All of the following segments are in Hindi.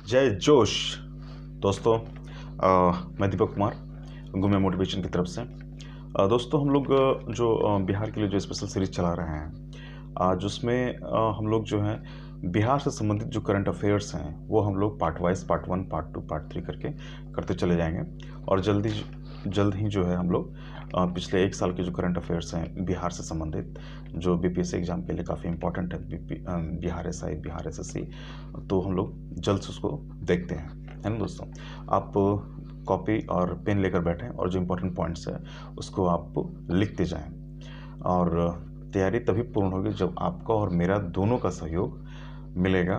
जय जोश। दोस्तों, मैं दीपक कुमार गुमे मोटिवेशन की तरफ से। दोस्तों, हम लोग बिहार के लिए जो स्पेशल सीरीज चला रहे हैं आज, उसमें हम लोग जो है बिहार से संबंधित जो करंट अफेयर्स हैं वो हम लोग part wise, part 1, part 2, part 3 करके करते चले जाएंगे। और जल्द ही जो है हम लोग पिछले 1 साल के जो करंट अफेयर्स हैं बिहार से संबंधित, जो बीपीएससी एग्ज़ाम के लिए काफ़ी इंपॉर्टेंट है, बिहार एसआई, बिहार एसएससी, तो हम लोग जल्द से उसको देखते हैं, है ना दोस्तों। आप कॉपी और पेन लेकर बैठें और जो इम्पोर्टेंट पॉइंट्स है उसको आप लिखते जाएं। और तैयारी तभी पूर्ण होगी जब आपका और मेरा दोनों का सहयोग मिलेगा,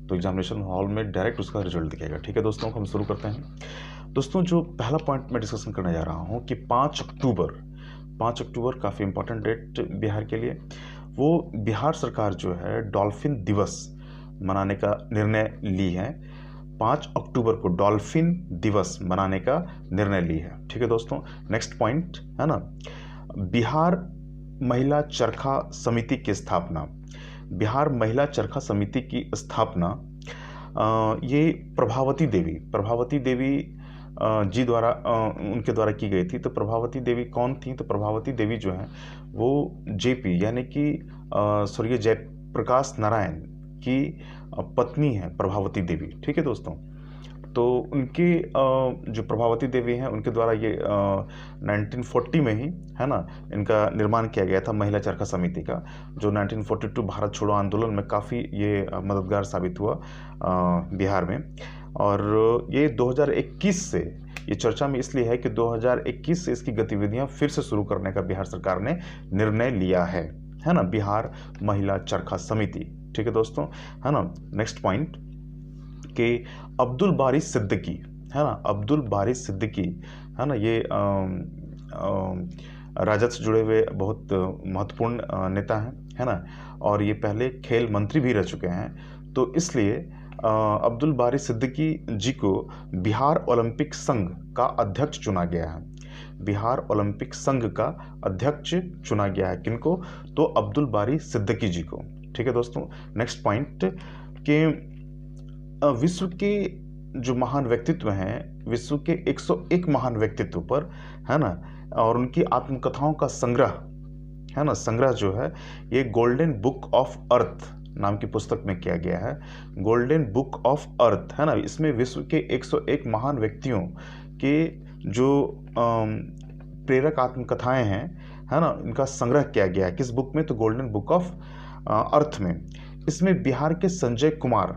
तो एग्जामिनेशन हॉल में डायरेक्ट उसका रिजल्ट दिखेगा। ठीक है दोस्तों, हम शुरू करते हैं। दोस्तों, जो पहला पॉइंट मैं डिस्कशन करने जा रहा हूँ कि 5 अक्टूबर काफ़ी इंपॉर्टेंट डेट बिहार के लिए। वो बिहार सरकार जो है डॉल्फिन दिवस मनाने का निर्णय ली है। 5 अक्टूबर को डॉल्फिन दिवस मनाने का निर्णय ली है। ठीक है दोस्तों, नेक्स्ट पॉइंट है ना, बिहार महिला चरखा समिति की स्थापना। बिहार महिला चरखा समिति की स्थापना ये प्रभावती देवी जी द्वारा उनके द्वारा की गई थी। तो प्रभावती देवी कौन थी? तो प्रभावती देवी जो है वो जेपी यानी कि स्वर्गीय जयप्रकाश नारायण की पत्नी है प्रभावती देवी। ठीक है दोस्तों, तो उनके जो प्रभावती देवी हैं उनके द्वारा ये 1940 में ही है ना इनका निर्माण किया गया था महिला चरखा समिति का, जो 1942 भारत छोड़ो आंदोलन में काफ़ी ये मददगार साबित हुआ बिहार में। और ये 2021 से ये चर्चा में इसलिए है कि 2021 से इसकी गतिविधियां फिर से शुरू करने का बिहार सरकार ने निर्णय लिया है ना, बिहार महिला चरखा समिति। ठीक है दोस्तों, है ना। नेक्स्ट पॉइंट कि अब्दुल बारी सिद्दीकी, है ना, अब्दुल बारी सिद्दीकी, है ना, ये राजद से जुड़े हुए बहुत महत्वपूर्ण नेता हैं, है ना, और ये पहले खेल मंत्री भी रह चुके हैं। तो इसलिए अब्दुल बारी सिद्दीकी जी को बिहार ओलंपिक संघ का अध्यक्ष चुना गया है। बिहार ओलंपिक संघ का अध्यक्ष चुना गया है किनको? तो अब्दुल बारी सिद्दीकी जी को। ठीक है दोस्तों, नेक्स्ट पॉइंट कि विश्व के जो महान व्यक्तित्व हैं, विश्व के 101 महान व्यक्तित्व पर, है ना, और उनकी आत्मकथाओं का संग्रह, है ना, संग्रह जो है ये गोल्डन बुक ऑफ अर्थ नाम की पुस्तक में किया गया है। गोल्डन बुक ऑफ अर्थ, है ना, इसमें विश्व के 101 महान व्यक्तियों के जो प्रेरक आत्मकथाएं हैं, है ना, इनका संग्रह किया गया है। किस बुक में? तो गोल्डन बुक ऑफ अर्थ में। इसमें बिहार के संजय कुमार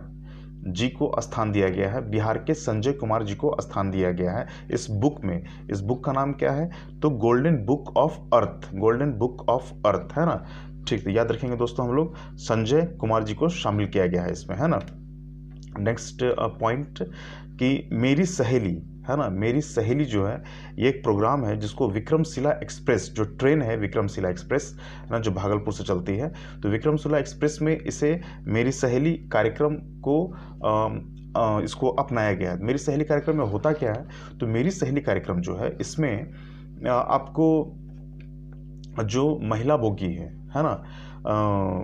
जी को स्थान दिया गया है। बिहार के संजय कुमार जी को स्थान दिया गया है इस बुक में। इस बुक का नाम क्या है? तो golden book of earth, golden book of earth, है ना। ठीक, तो याद रखेंगे दोस्तों, हम लोग संजय कुमार जी को शामिल किया गया है इसमें, है ना। नेक्स्ट पॉइंट कि मेरी सहेली, है ना, मेरी सहेली जो है ये एक प्रोग्राम है जिसको विक्रमशिला एक्सप्रेस, जो ट्रेन है विक्रमशिला एक्सप्रेस, है ना, जो भागलपुर से चलती है, तो विक्रमशिला एक्सप्रेस में इसे मेरी सहेली कार्यक्रम को इसको अपनाया गया है। मेरी सहेली कार्यक्रम में होता क्या है? तो मेरी सहेली कार्यक्रम जो है इसमें आपको जो महिला बोगी है ना,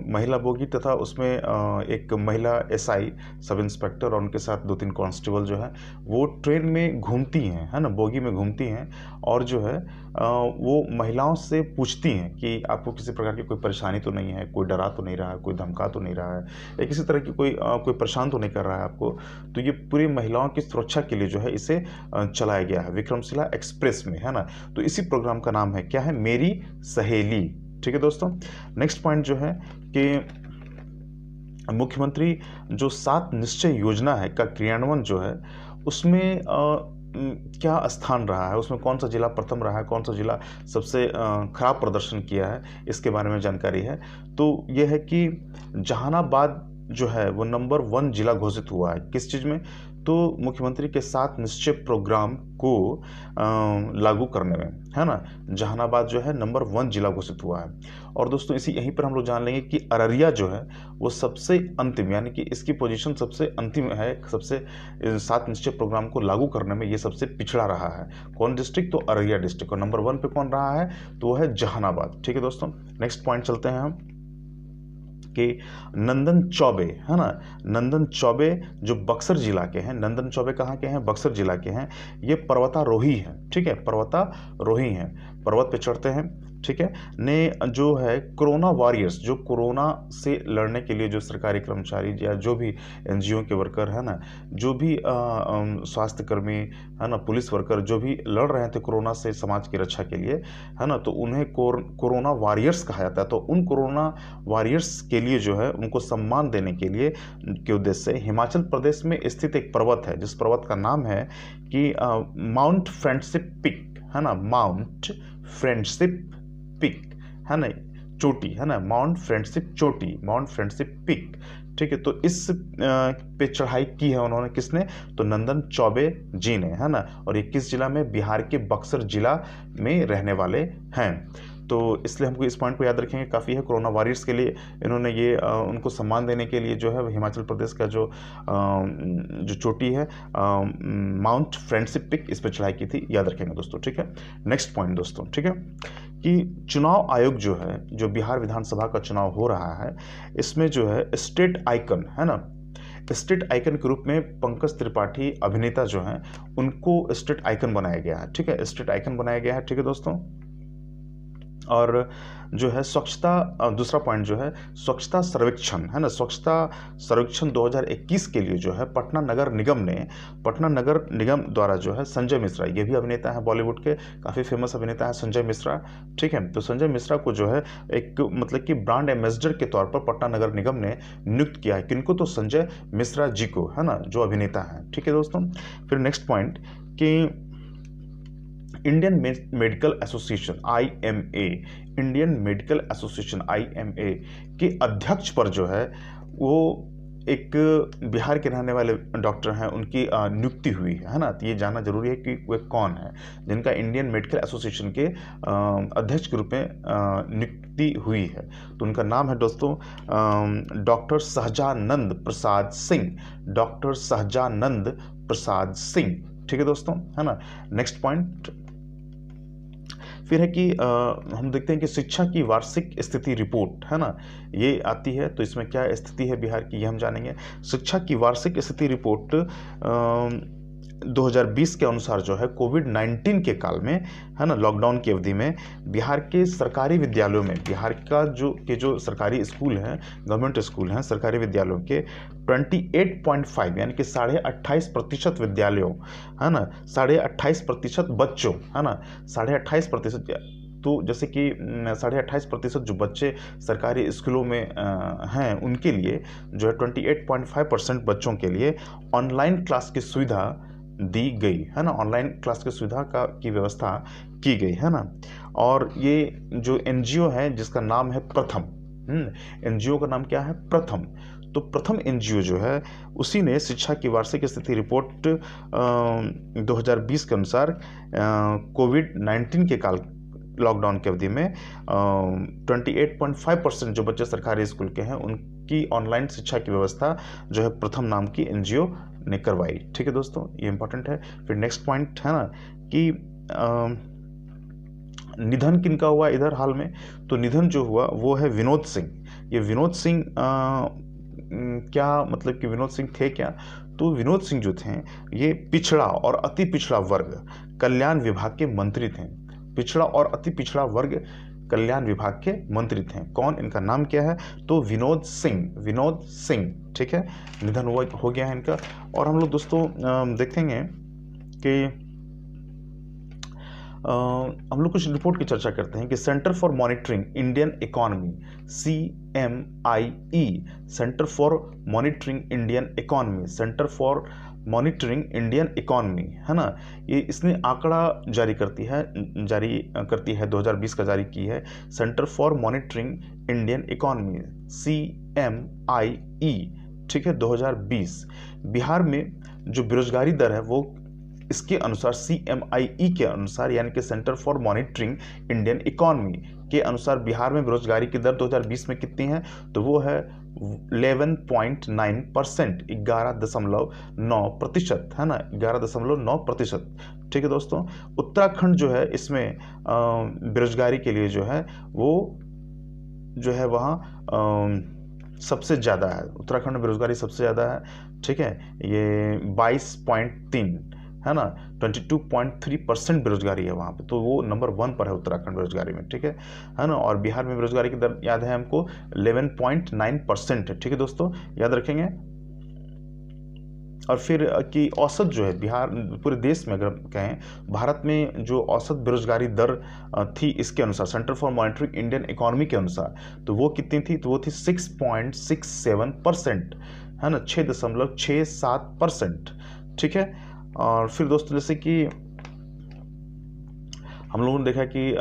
महिला बोगी तथा उसमें एक महिला एसआई सब इंस्पेक्टर और उनके साथ 2-3 कांस्टेबल जो है वो ट्रेन में घूमती हैं, है ना, बोगी में घूमती हैं, और जो है वो महिलाओं से पूछती हैं कि आपको किसी प्रकार की कोई परेशानी तो नहीं है, कोई डरा तो नहीं रहा है, कोई धमका तो नहीं रहा है, या किसी तरह की कोई परेशान तो नहीं कर रहा है आपको। तो ये पूरी महिलाओं की सुरक्षा के लिए जो है इसे चलाया गया है विक्रमशिला एक्सप्रेस में, है ना। तो इसी प्रोग्राम का नाम है क्या है? मेरी सहेली। ठीक है दोस्तों, नेक्स्ट पॉइंट जो है कि मुख्यमंत्री जो 7 निश्चय योजना है का क्रियान्वयन जो है उसमें क्या स्थान रहा है, उसमें कौन सा जिला प्रथम रहा है, कौन सा जिला सबसे खराब प्रदर्शन किया है, इसके बारे में जानकारी है। तो यह है कि जहानाबाद जो है वो नंबर 1 जिला घोषित हुआ है। किस चीज़ में? तो मुख्यमंत्री के 7 निश्चय प्रोग्राम को लागू करने में, है ना, जहानाबाद जो है नंबर 1 जिला घोषित हुआ है। और दोस्तों यहीं पर हम लोग जान लेंगे कि अररिया जो है वो सबसे अंतिम, यानी कि इसकी पोजीशन सबसे अंतिम है, सबसे 7 निश्चय प्रोग्राम को लागू करने में ये सबसे पिछड़ा रहा है। कौन डिस्ट्रिक्ट? तो अररिया डिस्ट्रिक्ट। और नंबर 1 पे कौन रहा है? तो वो है जहानाबाद। ठीक है दोस्तों, नेक्स्ट पॉइंट चलते हैं हम कि नंदन चौबे, है ना, नंदन चौबे जो बक्सर जिला के हैं, नंदन चौबे कहाँ के हैं, बक्सर जिला के हैं, ये पर्वतारोही हैं, ठीक है, पर्वतारोही हैं, पर्वत पे चढ़ते हैं, ठीक है, ने जो है कोरोना वॉरियर्स, जो कोरोना से लड़ने के लिए जो सरकारी कर्मचारी या जो भी एनजीओ के वर्कर है ना, जो भी स्वास्थ्य कर्मी है ना, पुलिस वर्कर जो भी लड़ रहे थे कोरोना से समाज की रक्षा के लिए, है ना, तो उन्हें कोरोना वॉरियर्स कहा जाता है। तो उन कोरोना वॉरियर्स के लिए जो है उनको सम्मान देने के लिए के उद्देश्य से हिमाचल प्रदेश में स्थित एक पर्वत है, जिस पर्वत का नाम है कि माउंट फ्रेंडशिप पिक, है ना, माउंट फ्रेंडशिप पिक, है ना, चोटी, है ना, माउंट फ्रेंडशिप चोटी, माउंट फ्रेंडशिप पिक, ठीक है। तो इस पे चढ़ाई की है उन्होंने, किसने, तो नंदन चौबे जी ने, है ना, और ये किस जिला में, बिहार के बक्सर जिला में रहने वाले हैं। तो इसलिए हमको इस पॉइंट को याद रखेंगे, काफ़ी है। कोरोना वॉरियर्स के लिए इन्होंने ये उनको सम्मान देने के लिए जो है हिमाचल प्रदेश का जो चोटी है माउंट फ्रेंडशिप पिक, इस पर चढ़ाई की थी, याद रखेंगे दोस्तों, ठीक है। नेक्स्ट पॉइंट दोस्तों, ठीक है, कि चुनाव आयोग जो है, जो बिहार विधानसभा का चुनाव हो रहा है, इसमें जो है स्टेट आइकन, है ना, स्टेट आइकन के रूप में पंकज त्रिपाठी अभिनेता जो हैं उनको स्टेट आइकन बनाया गया है, ठीक है, स्टेट आइकन बनाया गया है, ठीक है दोस्तों। और जो है स्वच्छता, दूसरा पॉइंट जो है स्वच्छता सर्वेक्षण, है ना, स्वच्छता सर्वेक्षण 2021 के लिए जो है पटना नगर निगम द्वारा जो है संजय मिश्रा, ये भी अभिनेता है, बॉलीवुड के काफ़ी फेमस अभिनेता है संजय मिश्रा, ठीक है। तो संजय मिश्रा को जो है एक मतलब कि ब्रांड एम्बेसडर के तौर पर पटना नगर निगम ने नियुक्त किया है, किनको, तो संजय मिश्रा जी को, है ना, जो अभिनेता है, ठीक है दोस्तों। फिर नेक्स्ट पॉइंट कि Indian medical association IMA, Indian medical association IMA के अध्यक्ष पर जो है वो एक बिहार के रहने वाले डॉक्टर हैं, उनकी नियुक्ति हुई है ना। तो ये जानना जरूरी है कि वे कौन है जिनका इंडियन मेडिकल एसोसिएशन के अध्यक्ष के रूप में नियुक्ति हुई है। तो उनका नाम है दोस्तों डॉक्टर सहजानंद प्रसाद सिंह, डॉक्टर सहजानंद प्रसाद सिंह, ठीक है दोस्तों, है ना। नेक्स्ट पॉइंट फिर है कि हम देखते हैं कि शिक्षा की वार्षिक स्थिति रिपोर्ट, है ना, ये आती है। तो इसमें क्या स्थिति है बिहार की, ये हम जानेंगे। शिक्षा की वार्षिक स्थिति रिपोर्ट 2020 के अनुसार जो है कोविड-19 के काल में, है ना, लॉकडाउन की अवधि में बिहार के सरकारी विद्यालयों में, बिहार का जो सरकारी स्कूल हैं, गवर्नमेंट स्कूल हैं, सरकारी विद्यालयों के 28.5 यानी कि 28.5% विद्यालयों, है ना, 28.5% बच्चों, है ना, 28.5%। तो जैसे कि 28.5% जो बच्चे सरकारी स्कूलों में हैं उनके लिए जो है 28.5% बच्चों के लिए ऑनलाइन क्लास की सुविधा दी गई, है ना, ऑनलाइन क्लास की सुविधा की व्यवस्था की गई, है ना। और ये जो एनजीओ है जिसका नाम है प्रथम, एनजीओ का नाम क्या है, प्रथम। तो प्रथम एनजीओ जो है उसी ने शिक्षा की वार्षिक स्थिति रिपोर्ट 2020 के अनुसार कोविड-19 के काल लॉकडाउन की अवधि में 28.5% जो बच्चे सरकारी स्कूल के हैं उनकी ऑनलाइन शिक्षा की व्यवस्था जो है प्रथम नाम की एनजीओ ने करवाई, ठीक है दोस्तों, ये इंपॉर्टेंट है। फिर नेक्स्ट पॉइंट है ना कि निधन किनका हुआ इधर हाल में, तो निधन जो हुआ वो है विनोद सिंह। ये विनोद सिंह क्या मतलब कि विनोद सिंह थे क्या, तो विनोद सिंह जो थे ये पिछड़ा और अति पिछड़ा वर्ग कल्याण विभाग के मंत्री थे, पिछड़ा और अति पिछड़ा वर्ग कल्याण विभाग के मंत्री थे। कौन, इनका नाम क्या है, तो विनोद सिंह, ठीक है, निधन हो गया है इनका। और हम लोग दोस्तों देखेंगे कि हम लोग कुछ रिपोर्ट की चर्चा करते हैं कि centre for monitoring Indian economy, CMIE, centre for monitoring Indian economy, centre for monitoring Indian economy, है ना, ये इसने आंकड़ा जारी करती है 2020 का जारी की है, centre for monitoring Indian economy CMIE, ठीक है, 2020। बिहार में जो बेरोजगारी दर है वो इसके अनुसार CMIE के अनुसार यानी कि centre for monitoring Indian economy के अनुसार बिहार में बेरोजगारी की दर 2020 में कितनी है, तो वो है 11.9%, 11.9%, है ना, 11.9%, ठीक है दोस्तों। उत्तराखंड जो है इसमें बेरोजगारी के लिए जो है वो जो है वहाँ सबसे ज़्यादा है, उत्तराखंड में बेरोजगारी सबसे ज़्यादा है, ठीक है। ये 22.3 है ना, 22.3% बेरोजगारी है वहाँ पे, तो वो नंबर 1 पर है उत्तराखंड बेरोजगारी में, ठीक है ना। और बिहार में बेरोजगारी की दर याद है हमको 11.9% है, ठीक है दोस्तों, याद रखेंगे। और फिर कि औसत जो है बिहार पूरे देश में अगर कहें, भारत में जो औसत बेरोजगारी दर थी इसके अनुसार, centre for monitoring Indian economy के अनुसार, तो वो कितनी थी, तो वो थी 6.67%, है ना, 6.67%, ठीक है। और फिर दोस्तों जैसे कि हम लोगों ने देखा कि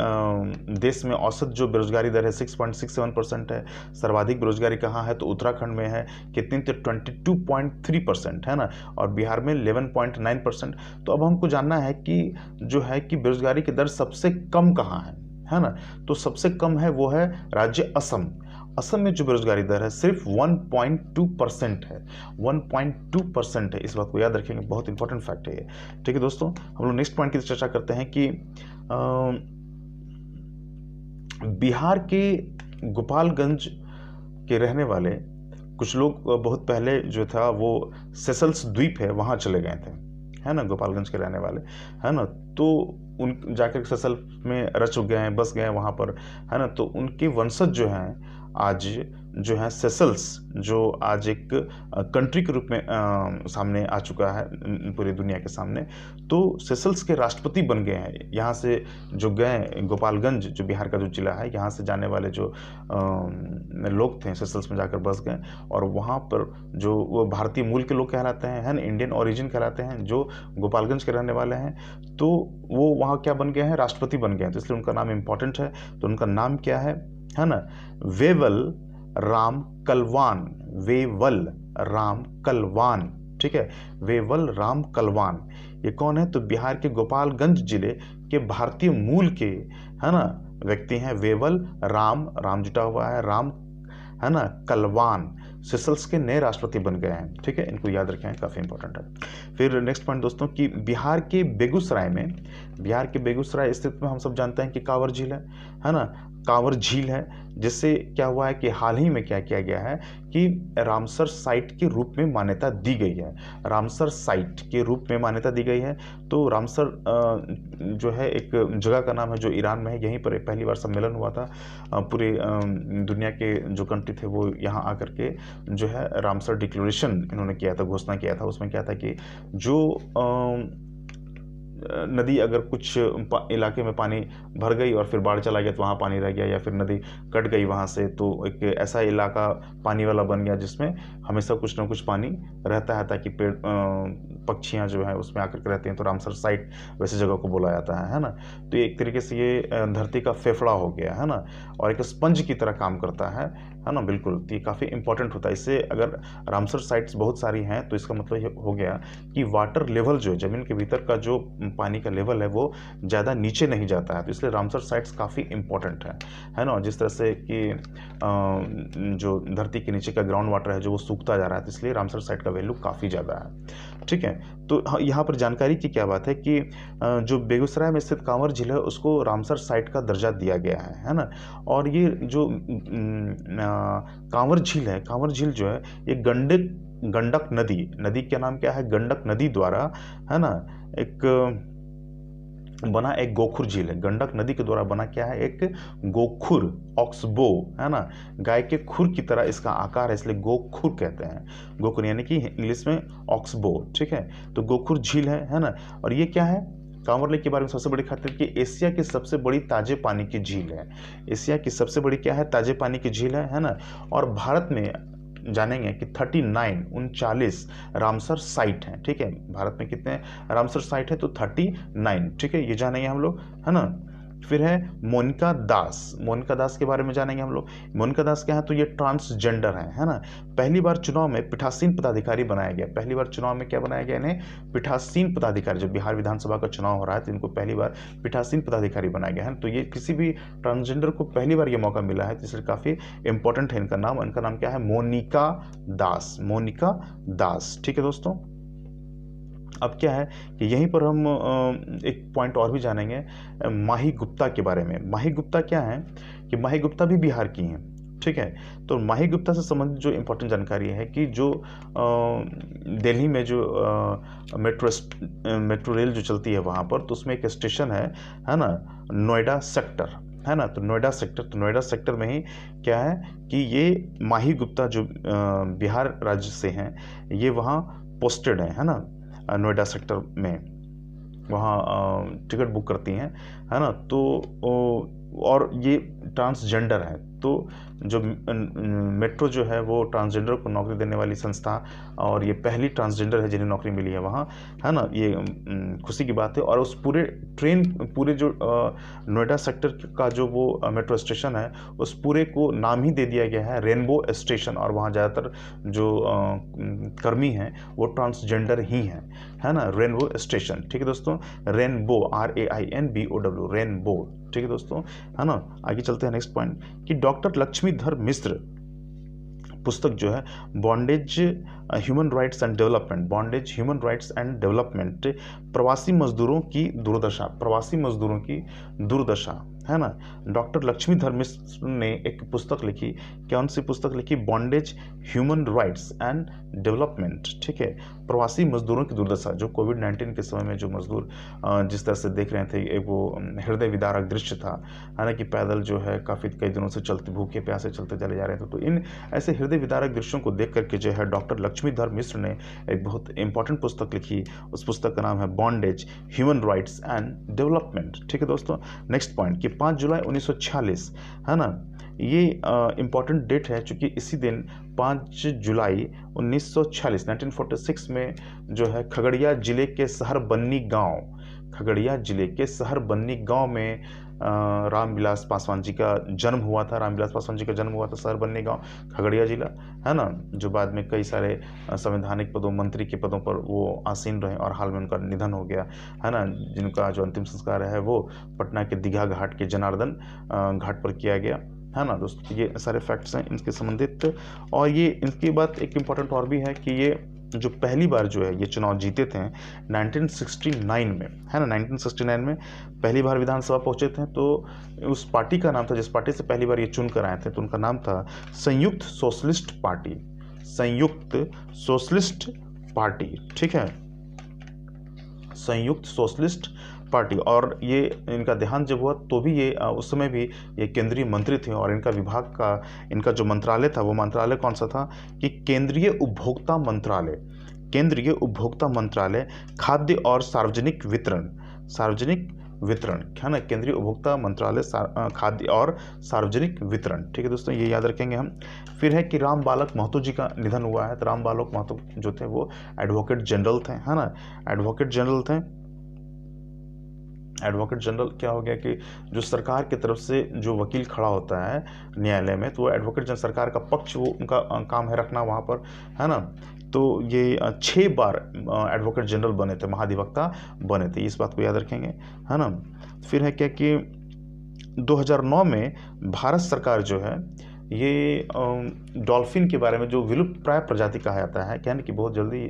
देश में औसत जो बेरोजगारी दर है 6.67% है। सर्वाधिक बेरोजगारी कहाँ है, तो उत्तराखंड में है, कितनी, तो 22.3% है ना, और बिहार में 11.9%। तो अब हमको जानना है कि जो है कि बेरोजगारी की दर सबसे कम कहाँ है ना, तो सबसे कम है वो है राज्य असम। असम में जो बेरोजगारी दर है सिर्फ 1.2% है, 1.2% है, इस बात को याद रखेंगे, बहुत इंपॉर्टेंट फैक्ट है ये, ठीक है दोस्तों। हम लोग नेक्स्ट पॉइंट की चर्चा करते हैं कि बिहार के गोपालगंज के रहने वाले कुछ लोग बहुत पहले जो था वो सेशल्स द्वीप है वहाँ चले गए थे, है ना, गोपालगंज के रहने वाले, है ना, तो उन जाकर सेशल में रच गए हैं, बस गए हैं वहाँ पर, है ना। तो उनके वंशज जो हैं आज जो है सेशल्स, जो आज एक कंट्री के रूप में सामने आ चुका है पूरी दुनिया के सामने, तो सेशल्स के राष्ट्रपति बन गए हैं। यहाँ से जो गए गोपालगंज, जो बिहार का जो जिला है, यहाँ से जाने वाले जो लोग थे सेशल्स में जाकर बस गए, और वहाँ पर जो वो भारतीय मूल के लोग कहलाते हैं, है ना, इंडियन ओरिजिन कहलाते हैं, जो गोपालगंज के रहने वाले हैं, तो वो वहाँ क्या बन गए हैं, राष्ट्रपति बन गए हैं, तो इसलिए उनका नाम इंपॉर्टेंट है। तो उनका नाम क्या है ना, वेवल राम कलवान, वेवल राम कलवान, ठीक है, वेवल राम कलवान। ये कौन है, तो बिहार के गोपालगंज जिले के भारतीय मूल के, है ना, व्यक्ति हैं, वेवल राम, राम जुटा हुआ है, राम, है ना, कलवान, सेशल्स के नए राष्ट्रपति बन गए हैं, ठीक है, इनको याद रखें, काफ़ी इंपॉर्टेंट है। फिर नेक्स्ट पॉइंट दोस्तों कि बिहार के बेगूसराय स्थित में हम सब जानते हैं कि कांवर झील है ना, कांवर झील है, जिससे क्या हुआ है कि हाल ही में क्या किया गया है कि रामसर साइट के रूप में मान्यता दी गई है, रामसर साइट के रूप में मान्यता दी गई है। तो रामसर जो है एक जगह का नाम है जो ईरान में है, यहीं पर पहली बार सम्मेलन हुआ था, पूरे दुनिया के जो कंट्री थे वो यहाँ आकर के जो है रामसर डिक्लेरेशन इन्होंने किया था, घोषणा किया था। उसमें क्या था कि जो नदी अगर कुछ इलाके में पानी भर गई और फिर बाढ़ चला गया तो वहाँ पानी रह गया, या फिर नदी कट गई वहाँ से, तो एक ऐसा इलाका पानी वाला बन गया जिसमें हमेशा कुछ ना कुछ पानी रहता है, ताकि पेड़ पक्षियाँ जो है उसमें आकर के रहती हैं। तो रामसर साइट वैसे जगह को बोला जाता है ना। तो एक तरीके से ये धरती का फेफड़ा हो गया, है ना, और एक स्पंज की तरह काम करता है ना, बिल्कुल। तो ये काफ़ी इंपॉर्टेंट होता है। इससे अगर रामसर साइट्स बहुत सारी हैं तो इसका मतलब ये हो गया कि वाटर लेवल जो है, ज़मीन के भीतर का जो पानी का लेवल है वो ज़्यादा नीचे नहीं जाता है, तो इसलिए रामसर साइट्स काफ़ी इंपॉर्टेंट है ना। जिस तरह से कि जो धरती के नीचे का ग्राउंड वाटर है जो वो सूखता जा रहा है, तो इसलिए रामसर साइट का वैल्यू काफ़ी ज़्यादा है, ठीक है। तो यहाँ पर जानकारी की क्या बात है कि जो बेगूसराय में स्थित कांवर झील है उसको रामसर साइट का दर्जा दिया गया है ना। और ये जो कांवर झील है, कांवर झील जो है ये गंडक नदी का नाम क्या है, गंडक नदी द्वारा, है ना, एक बना एक गोखुर झील है। गंडक नदी के द्वारा बना क्या है, एक गोखुर, ऑक्सबो, है ना, गाय के खुर की तरह इसका आकार है, इसलिए गोखुर कहते हैं, गोखुर यानी कि इंग्लिश में ऑक्सबो, ठीक है। तो गोखुर झील है ना। और ये क्या है, कांवर लेक के बारे में सबसे बड़ी खासियत कि एशिया की सबसे बड़ी ताजे पानी की झील है। एशिया की सबसे बड़ी क्या है, ताजे पानी की झील है ना। और भारत में जानेंगे कि 39 रामसर साइट हैं, ठीक है। भारत में कितने रामसर साइट है, तो 39, ठीक है, ये जानेंगे हम लोग, है ना। फिर है मोनिका दास के बारे में जानेंगे हम लोग। मोनिका दास क्या है, तो ये ट्रांसजेंडर है ना। पहली बार चुनाव में पीठासीन पदाधिकारी बनाया गया, पहली बार चुनाव में क्या बनाया गया इन्हें, पीठासीन पदाधिकारी। जब बिहार विधानसभा का चुनाव हो रहा है तो इनको पहली बार पीठासीन पदाधिकारी बनाया गया है। तो ये किसी भी ट्रांसजेंडर को पहली बार ये मौका मिला है, तो इसलिए काफ़ी इंपॉर्टेंट है इनका नाम क्या है, मोनिका दास, ठीक है दोस्तों। अब क्या है कि यहीं पर हम एक पॉइंट और भी जानेंगे माही गुप्ता के बारे में। माही गुप्ता क्या है कि माही गुप्ता भी बिहार की हैं, ठीक है। तो माही गुप्ता से संबंधित जो इम्पोर्टेंट जानकारी है कि जो दिल्ली में जो मेट्रो रेल जो चलती है वहाँ पर, तो उसमें एक स्टेशन है ना, नोएडा सेक्टर, है ना। तो नोएडा सेक्टर में ही क्या है कि ये माही गुप्ता जो बिहार राज्य से हैं, ये वहाँ पोस्टेड है ना, नोएडा सेक्टर में वहाँ टिकट बुक करती हैं, है ना। तो और ये ट्रांसजेंडर है, तो जो मेट्रो जो है वो ट्रांसजेंडर को नौकरी देने वाली संस्था, और ये पहली ट्रांसजेंडर है जिन्हें नौकरी मिली है वहाँ, है ना। ये खुशी की बात है। और उस पूरे जो नोएडा सेक्टर का जो वो मेट्रो स्टेशन है, उस पूरे को नाम ही दे दिया गया है रेनबो स्टेशन, और वहाँ ज़्यादातर जो कर्मी हैं वो ट्रांसजेंडर ही हैं, है ना। रेनबो स्टेशन, ठीक है दोस्तों, रेनबो, RAINBOW, रेनबो, ठीक है दोस्तों, है ना। आगे चलते हैं नेक्स्ट पॉइंट कि डॉक्टर लक्ष्मीधर मिश्र पुस्तक जो है bondage human rights and development, प्रवासी मजदूरों की दुर्दशा, है ना। डॉक्टर लक्ष्मीधर मिश्र ने एक पुस्तक लिखी, कौन सी पुस्तक लिखी? Bondage human rights and development, ठीक है, प्रवासी मजदूरों की दुर्दशा। जो कोविड-19 के समय में जो मजदूर जिस तरह से देख रहे थे, एक वो हृदय विदारक दृश्य था, है ना, कि पैदल जो है काफ़ी कई दिनों से चलते, भूखे प्यासे चलते चले जा रहे थे। तो इन ऐसे हृदय विदारक दृश्यों को देख करके जो है डॉक्टर लक्ष्मीधर मिश्र ने एक बहुत इंपॉर्टेंट पुस्तक लिखी। उस पुस्तक का नाम है bondage human rights and development, ठीक है दोस्तों। नेक्स्ट पॉइंट कि 5 जुलाई 1946, है ना, ये इम्पॉर्टेंट डेट है, चूँकि इसी दिन 5 जुलाई 1946 में जो है खगड़िया जिले के शहर बन्नी गांव में रामविलास पासवान जी का जन्म हुआ था। शहर बन्नी गांव, खगड़िया जिला, है ना, जो बाद में कई सारे संवैधानिक पदों, मंत्री के पदों पर वो आसीन रहे, और हाल में उनका निधन हो गया, है ना, जिनका जो अंतिम संस्कार है वो पटना के दीघा घाट के जनार्दन घाट पर किया गया, है ना दोस्तों। ये सारे फैक्ट्स हैं इनके संबंधित। और ये इनकी बात एक इम्पॉर्टेंट और भी है कि ये जो पहली बार जो है ये चुनाव जीते थे 1969 में, है ना, 1969 में पहली बार विधानसभा पहुंचे थे। तो उस पार्टी का नाम था, जिस पार्टी से पहली बार ये चुन कर आए थे, तो उनका नाम था संयुक्त सोशलिस्ट पार्टी, ठीक है, संयुक्त सोशलिस्ट पार्टी। और ये इनका देहांत जब हुआ तो भी ये उस समय भी ये केंद्रीय मंत्री थे, और इनका विभाग का, इनका जो मंत्रालय था वो मंत्रालय कौन सा था कि केंद्रीय उपभोक्ता मंत्रालय, खाद्य और सार्वजनिक वितरण, है ना, केंद्रीय उपभोक्ता मंत्रालय, खाद्य और सार्वजनिक वितरण, ठीक है दोस्तों, ये याद रखेंगे हम। फिर है कि राम बालक महतो जी का निधन हुआ है। तो राम बालक महतो जो थे वो एडवोकेट जनरल थे, है ना, एडवोकेट जनरल क्या हो गया कि जो सरकार की तरफ से जो वकील खड़ा होता है न्यायालय में, तो वो एडवोकेट जनरल, सरकार का पक्ष वो उनका काम है रखना वहाँ पर, है ना। तो ये 6 बार एडवोकेट जनरल बने थे, महाधिवक्ता बने थे, इस बात को याद रखेंगे, है ना। फिर है क्या कि 2009 में भारत सरकार जो है ये डॉल्फिन के बारे में, जो विलुप्त प्राय प्रजाति कहा जाता है, यानी कि बहुत जल्दी